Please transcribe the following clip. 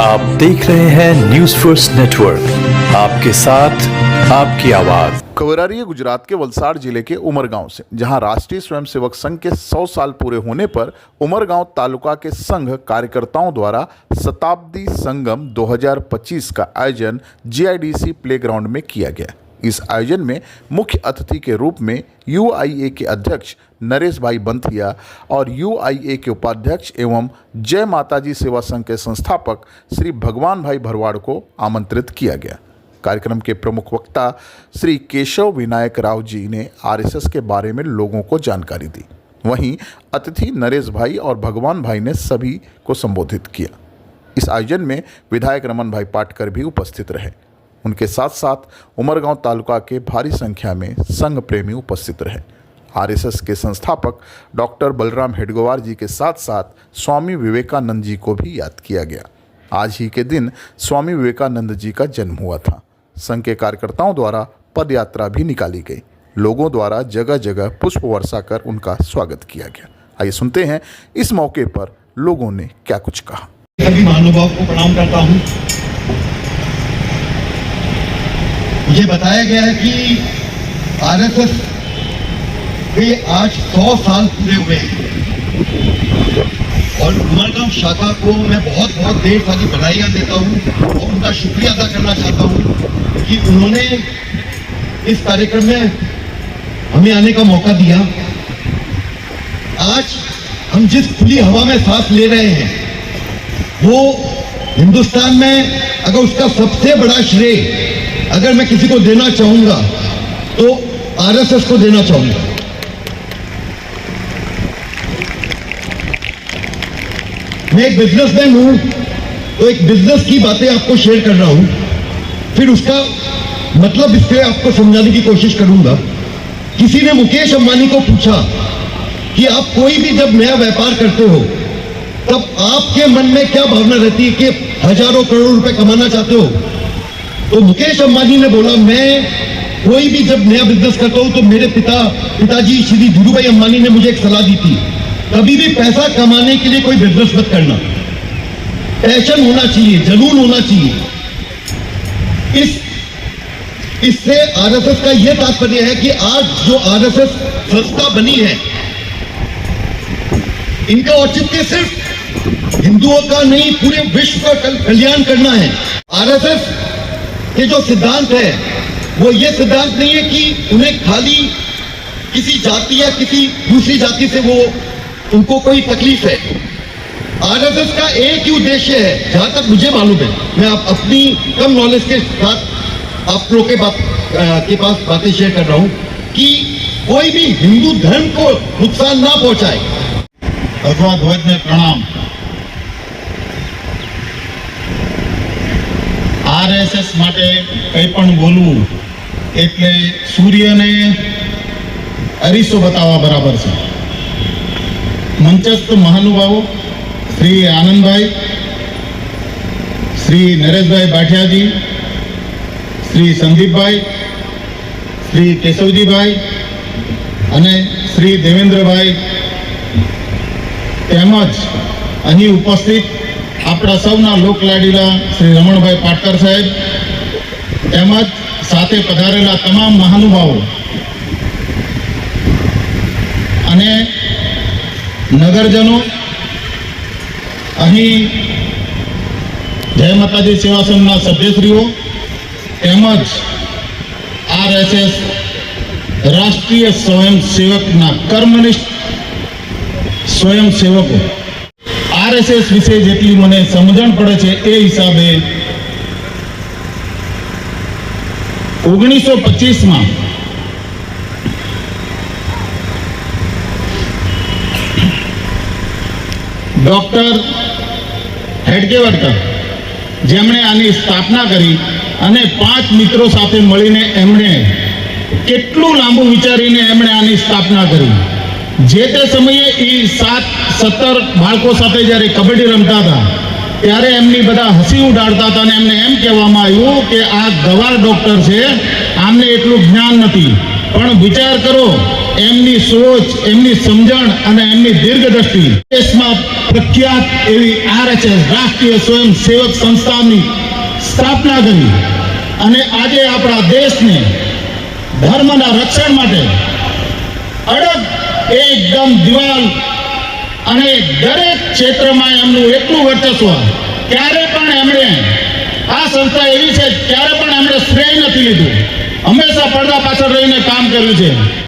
आप देख रहे हैं न्यूज़ फर्स्ट नेटवर्क, आपके साथ आपकी आवाज। खबर आ रही है गुजरात के वलसाड जिले के उमरगांव से, जहां राष्ट्रीय स्वयंसेवक संघ के 100 साल पूरे होने पर उमरगांव तालुका के संघ कार्यकर्ताओं द्वारा शताब्दी संगम 2025 का आयोजन जीआईडीसी प्लेग्राउंड में किया गया। इस आयोजन में मुख्य अतिथि के रूप में यूआईए के अध्यक्ष नरेश भाई बंथिया और यूआईए के उपाध्यक्ष एवं जय माताजी सेवा संघ के संस्थापक श्री भगवान भाई भरवाड़ को आमंत्रित किया गया। कार्यक्रम के प्रमुख वक्ता श्री केशव विनायक राव जी ने आरएसएस के बारे में लोगों को जानकारी दी। वहीं अतिथि नरेश भाई और भगवान भाई ने सभी को संबोधित किया। इस आयोजन में विधायक रमन भाई पाटकर भी उपस्थित रहे। उनके साथ साथ उमरगांव तालुका के भारी संख्या में संघ प्रेमी उपस्थित रहे। आरएसएस के संस्थापक डॉक्टर बलराम हेडगेवार जी के साथ साथ स्वामी विवेकानंद जी को भी याद किया गया। आज ही के दिन स्वामी विवेकानंद जी का जन्म हुआ था। संघ के कार्यकर्ताओं द्वारा पद यात्रा भी निकाली गई। लोगों द्वारा जगह जगह पुष्प वर्षा कर उनका स्वागत किया गया। आइए सुनते हैं इस मौके पर लोगों ने क्या कुछ कहा। सभी महानुभाव को प्रणाम करता हूँ। मुझे बताया गया है कि आरएसएस के आज 100 साल पूरे हुए हैं और उमरगांव शाखा को मैं बहुत बहुत ढेर सारी बधाइयाँ देता हूँ और उनका शुक्रिया अदा करना चाहता हूँ कि उन्होंने इस कार्यक्रम में हमें आने का मौका दिया। आज हम जिस खुली हवा में सांस ले रहे हैं वो हिंदुस्तान में अगर उसका सबसे बड़ा श्रेय अगर मैं किसी को देना चाहूंगा तो आरएसएस को देना चाहूंगा। मैं एक बिजनेसमैन हूं तो एक बिजनेस की बातें आपको शेयर कर रहा हूं, फिर उसका मतलब इससे आपको समझाने की कोशिश करूंगा। किसी ने मुकेश अंबानी को पूछा कि आप कोई भी जब नया व्यापार करते हो तब आपके मन में क्या भावना रहती है कि हजारों करोड़ रुपए कमाना चाहते हो? तो मुकेश अंबानी ने बोला, मैं कोई भी जब नया बिजनेस करता हूं तो मेरे पिताजी श्री धीरूभाई अंबानी ने मुझे एक सलाह दी थी, कभी भी पैसा कमाने के लिए कोई बिजनेस मत करना, पैशन होना चाहिए, जुनून होना चाहिए। इससे आरएसएस का यह तात्पर्य है कि आज जो आरएसएस संस्था बनी है इनका औचित्य सिर्फ हिंदुओं का नहीं पूरे विश्व का कल्याण करना है। आरएसएस के जो सिद्धांत है वो ये सिद्धांत नहीं है कि उन्हें खाली किसी जाति या किसी दूसरी जाति से वो उनको कोई तकलीफ है। आरएसएस का एक ही उद्देश्य है, जहां तक मुझे मालूम है, मैं अपनी कम नॉलेज के साथ आप लोगों के पास बातें शेयर कर रहा हूं कि कोई भी हिंदू धर्म को नुकसान ना पहुंचाए। भगवा ध्वज में प्रणाम। आरएसएस માટે કંઈ પણ બોલવું એટલે સૂર્યને અરીસો બતાવવા બરાબર છે। મંચસ્થ મહાનુભાવો શ્રી આનંદભાઈ, શ્રી નરેશભાઈ બાઠિયાજી, શ્રી સંદીપભાઈ, શ્રી કેશવજીભાઈ અને શ્રી દેવેન્દ્રભાઈ તેમજ અહીં ઉપસ્થિત આપણા સૌના લોકલાડીલા શ્રી રમણભાઈ પાટકર સાહેબ તેમજ સાથે પધારેલા તમામ મહાનુભાવો અને નગરજનો, અહીં જય માતાજી સેવા સંઘના સભ્યશ્રીઓ તેમજ આરએસએસ રાષ્ટ્રીય સ્વયંસેવકના કર્મનિષ્ઠ સ્વયંસેવકો, આરએસએસ વિશે જેટલી મને સમજણ પડે છે એ હિસાબે 1925માં ડોક્ટર હેડગેવરકર જેમણે આની સ્થાપના કરી અને 5 મિત્રો સાથે મળીને એમણે કેટલું લાંબુ વિચારીને એમણે આની સ્થાપના કરી। જે તે સમયે એ 17 બાળકો સાથે જ્યારે કબડ્ડી રમતા હતા ત્યારે એમની બધા હસી ઉડાડતા હતા અને એમને એમ કહેવામાં આવ્યું કે આ ગવાર ડોક્ટર છે, આમને એટલું જ્ઞાન નથી, પણ વિચાર કરો એમની સોચ, એમની સમજણ અને એમની દીર્ઘદ્રષ્ટિ. દેશમાં પ્રખ્યાત એવી RHS રાષ્ટ્રીય સ્વયંસેવક સંસ્થાની સ્થાપના કરી અને આજે આપણા દેશને ધર્મના રક્ષણ માટે અડગ એકદમ દિવાલ અને દરેક ક્ષેત્રમાં એમનું એટલું વર્ચસ્વ. ક્યારે પણ એમણે આ સંસ્થા એવી છે, ક્યારે પણ એમણે શ્રેય નથી લીધું, હંમેશા પડદા પાછળ રહીને કામ કર્યું છે.